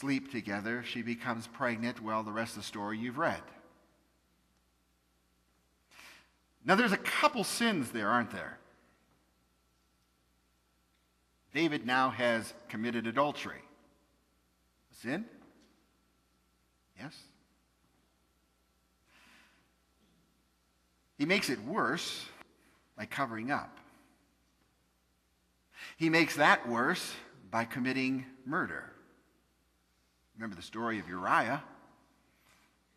sleep together. She becomes pregnant. Well, the rest of the story you've read. Now, there's a couple sins there, aren't there? David now has committed adultery. A sin? Yes. He makes it worse by covering up. He makes that worse by committing murder. Remember the story of Uriah,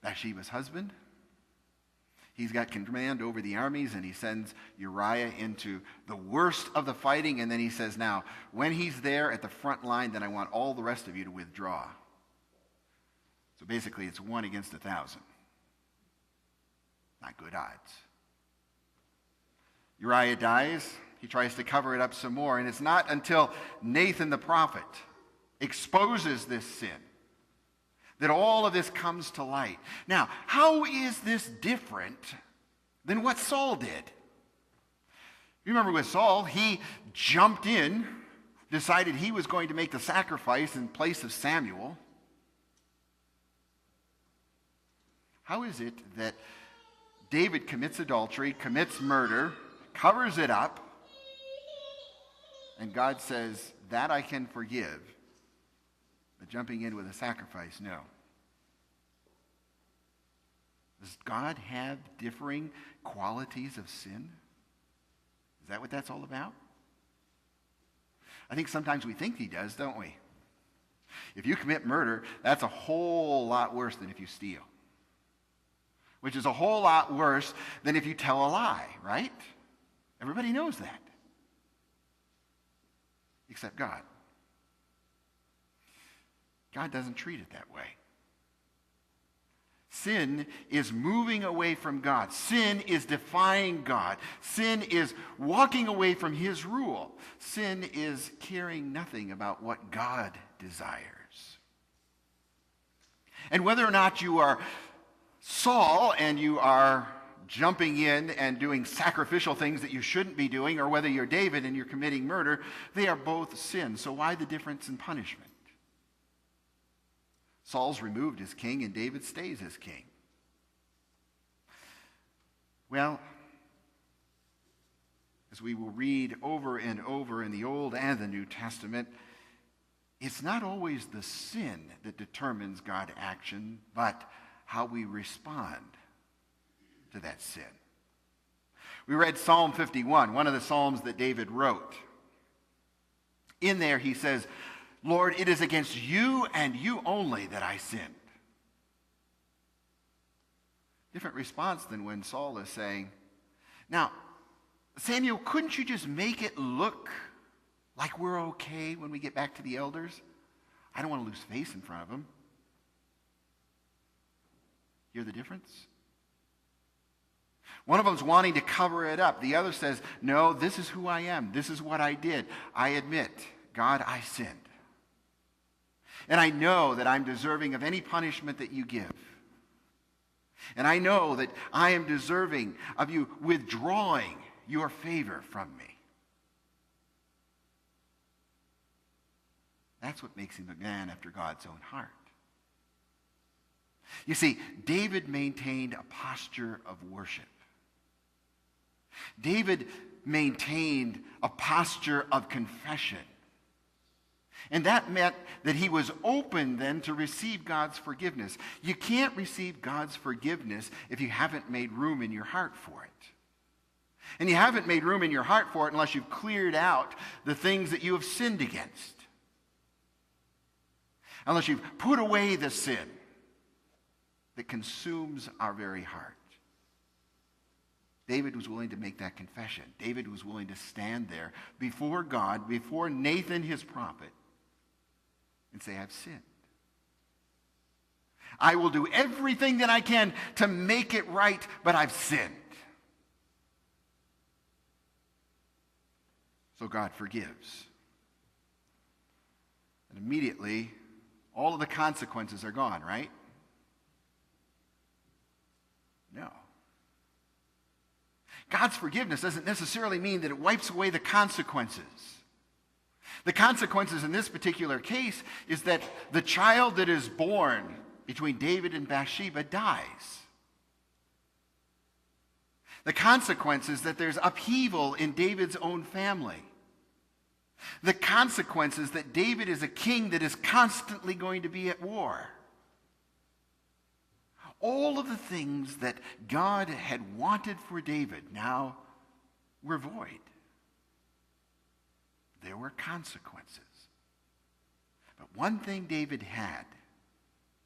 Bathsheba's husband? He's got command over the armies, and he sends Uriah into the worst of the fighting, and then he says, now, when he's there at the front line, then I want all the rest of you to withdraw. So basically, it's 1 against 1,000. Not good odds. Uriah dies. He tries to cover it up some more, and it's not until Nathan the prophet exposes this sin that all of this comes to light. Now, how is this different than what Saul did? You remember with Saul, he jumped in, decided he was going to make the sacrifice in place of Samuel. How is it that David commits adultery, commits murder, covers it up, and God says, that I can forgive, but jumping in with a sacrifice, no? Does God have differing qualities of sin? Is that what that's all about? I think sometimes we think he does, don't we? If you commit murder, that's a whole lot worse than if you steal. Which is a whole lot worse than if you tell a lie, right? Everybody knows that. Except God. God doesn't treat it that way. Sin is moving away from God. Sin is defying God. Sin is walking away from his rule. Sin is caring nothing about what God desires. And whether or not you are Saul and you are jumping in and doing sacrificial things that you shouldn't be doing, or whether you're David and you're committing murder, they are both sin. So why the difference in punishment? Saul's removed as king and David stays as king. Well, as we will read over and over in the Old and the New Testament, it's not always the sin that determines God's action, but how we respond to that sin. We read Psalm 51, one of the Psalms that David wrote. In there he says, Lord, it is against you and you only that I sinned. Different response than when Saul is saying, now, Samuel, couldn't you just make it look like we're okay when we get back to the elders? I don't want to lose face in front of them. Hear the difference? One of them's wanting to cover it up. The other says, no, this is who I am. This is what I did. I admit, God, I sinned. And I know that I'm deserving of any punishment that you give. And I know that I am deserving of you withdrawing your favor from me. That's what makes him a man after God's own heart. You see, David maintained a posture of worship. David maintained a posture of confession. And that meant that he was open then to receive God's forgiveness. You can't receive God's forgiveness if you haven't made room in your heart for it. And you haven't made room in your heart for it unless you've cleared out the things that you have sinned against. Unless you've put away the sin that consumes our very heart. David was willing to make that confession. David was willing to stand there before God, before Nathan his prophet, and say, I've sinned. I will do everything that I can to make it right, but I've sinned. So God forgives. And immediately, all of the consequences are gone, right? No. God's forgiveness doesn't necessarily mean that it wipes away the consequences. The consequences in this particular case is that the child that is born between David and Bathsheba dies. The consequence is that there's upheaval in David's own family. The consequence is that David is a king that is constantly going to be at war. All of the things that God had wanted for David now were void. There were consequences. But one thing David had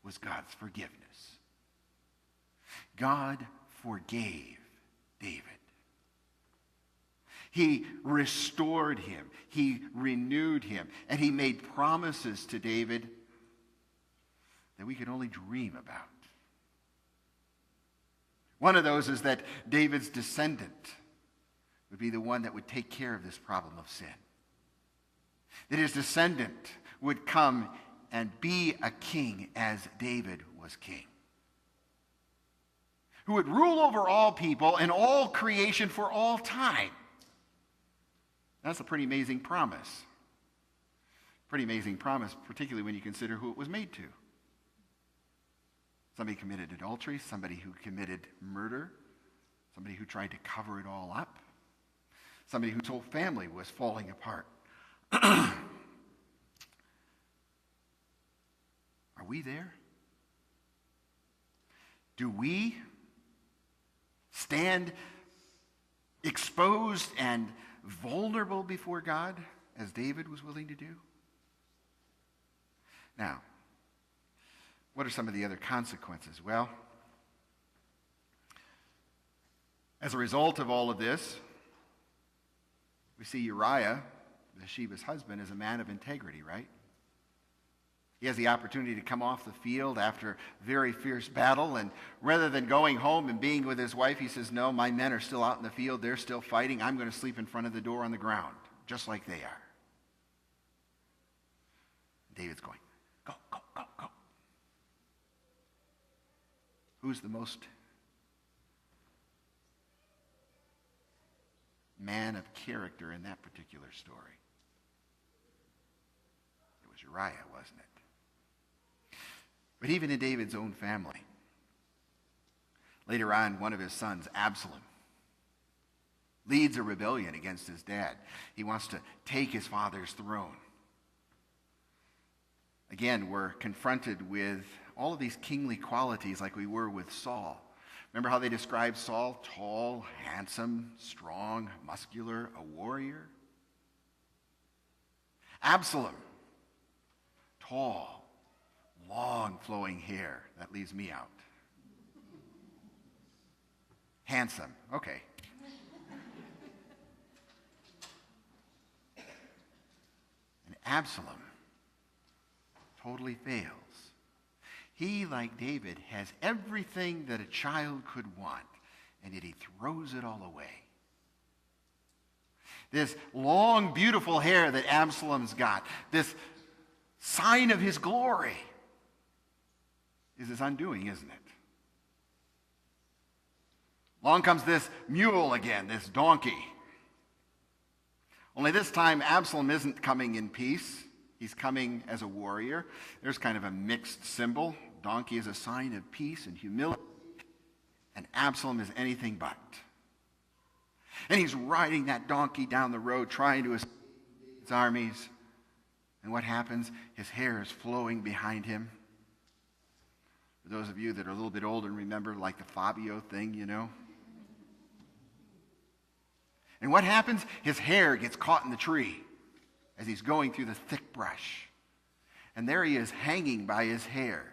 was God's forgiveness. God forgave David. He restored him. He renewed him. And he made promises to David that we could only dream about. One of those is that David's descendant would be the one that would take care of this problem of sin. That his descendant would come and be a king as David was king. Who would rule over all people and all creation for all time. That's a pretty amazing promise. Pretty amazing promise, particularly when you consider who it was made to. Somebody committed adultery, somebody who committed murder, somebody who tried to cover it all up, somebody whose whole family was falling apart. Are we there? Do we stand exposed and vulnerable before God as David was willing to do? Now, what are some of the other consequences? Well, as a result of all of this, we see Uriah, Bathsheba's husband, is a man of integrity, right? He has the opportunity to come off the field after a very fierce battle, and rather than going home and being with his wife, he says, no, my men are still out in the field, they're still fighting, I'm going to sleep in front of the door on the ground, just like they are. David's going, go, go, go, go. Who's the most man of character in that particular story? It was Uriah, wasn't it? But even in David's own family, later on, one of his sons, Absalom, leads a rebellion against his dad. He wants to take his father's throne. Again, we're confronted with all of these kingly qualities like we were with Saul. Remember how they described Saul? Tall, handsome, strong, muscular, a warrior. Absalom, tall, long flowing hair. That leaves me out. Handsome, okay. And Absalom totally fails. He, like David, has everything that a child could want, and yet he throws it all away. This long, beautiful hair that Absalom's got, this sign of his glory, is his undoing, isn't it? Along comes this mule again, this donkey. Only this time, Absalom isn't coming in peace. He's coming as a warrior. There's kind of a mixed symbol. Donkey is a sign of peace and humility, and Absalom is anything but. And he's riding that donkey down the road, trying to escape his armies. And what happens? His hair is flowing behind him. For those of you that are a little bit older and remember, like the Fabio thing, you know. And what happens? His hair gets caught in the tree as he's going through the thick brush. And there he is hanging by his hair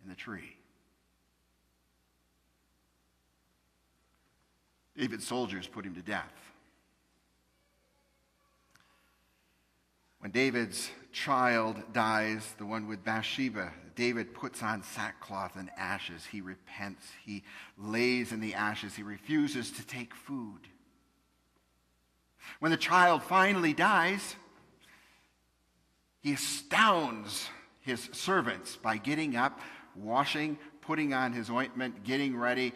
in the tree. David's soldiers put him to death. When David's child dies, the one with Bathsheba, David puts on sackcloth and ashes. He repents. He lays in the ashes. He refuses to take food. When the child finally dies, he astounds his servants by getting up, washing, putting on his ointment, getting ready,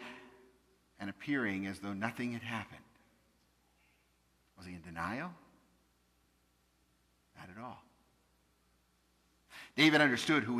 and appearing as though nothing had happened. Was he in denial? Not at all. David understood who